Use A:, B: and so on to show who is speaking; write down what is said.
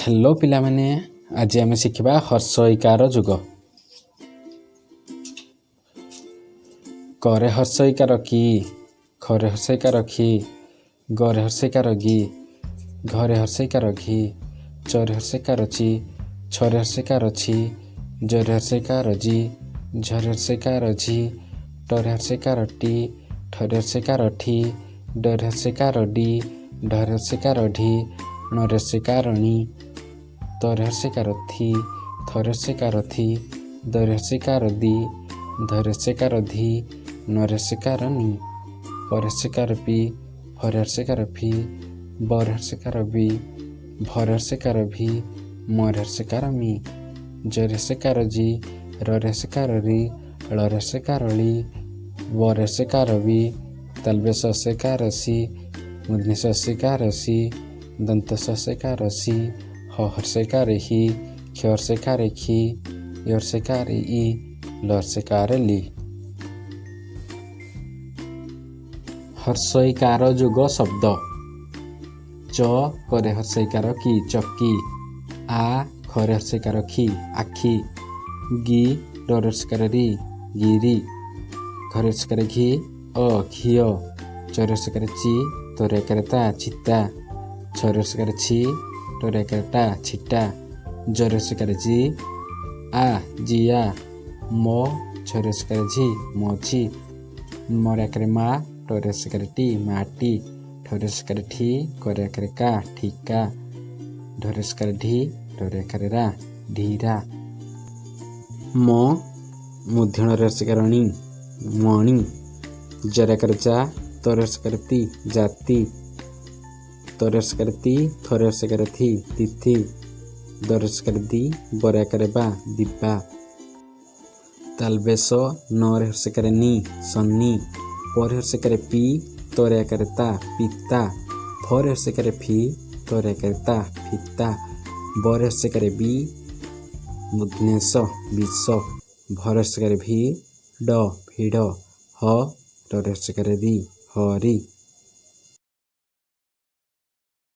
A: Hello पिलामाने आज आम शिखा हर्षईकार जुग करे हर्षईकार कि खरे हर्षईकार खि गरे हर्षईकार गि घरे हर्षईकार घि चरे हर्षईकार चि छरे हर्षईकार छि जरे हर्षईकार जि झरे हर्षईकार झि टरे हर्षईकार टि ठरे हर्षईकार ठि डरे हर्षईकार डि ढरे हर्षईकार ढि णरे हर्षईकार णि तरे हर्षईकार थि थरे हर्षईकार थि दरे हर्षईकार दि धरे हर्षईकार धि नरे हर्षईकार नि परे हर्षईकार पि फरे हर्षईकार फि बरे हर्षईकार बि भरे हर्षईकार भि मरे हर्षईकार मि जरे हर्षईकार जि ररे हर्षईकार रि ळरे हर्षईकार ळि वरे हर्षईकार बि तालबेश हर्षईकार सि मूर्धन्य हर्षईकार सि दंत हर्षईकार सि ह हर्षईकार हि क्ष हर्षईकार खि य हर्षईकार इ ल हर्षईकार लि। हर्षईकार जुग शब्द च करे हर्षईकार कि चकी आ खरे हर्षईकार खि आखि गि डरे हर्षईकार रि गिरि घरे हर्षईकार घि अ घिय चरे हर्षईकार चि तोरे हर्षईकार चिता छरे हर्षईकार छि टरे हर्षईकार छिटा जरे हर्षईकार जि आ जिया मो छरे हर्षईकार झि मोछि मरे हर्षईकार मा टरे हर्षईकार टी माटी ठरे हर्षईकार ठी करे हर्षईकार का ठिका ढरे हर्षईकार ढि ढरे हर्षईकार रा ढीरा मो मूर्धन्य हर्षईकार णि मणि जरे हर्षईकार जा तोरे हर्षईकार ति जाति तोरे हर्षईकार ति थरे हर्षईकार थि तिथि दरे हर्षईकार दि बरे हर्षईकार बा दिबा तालबेश नरे हर्षईकार नि सन्नि परे हर्षईकार पि तोरे हर्षईकार ता पिता फरे हर्षईकार फि तोरे हर्षईकार ता फिता बरे हर्षईकार बि मूर्धन्य विष भरे हर्षईकार भि ड भिड़ ह टरे हर्षईकार रि हरि।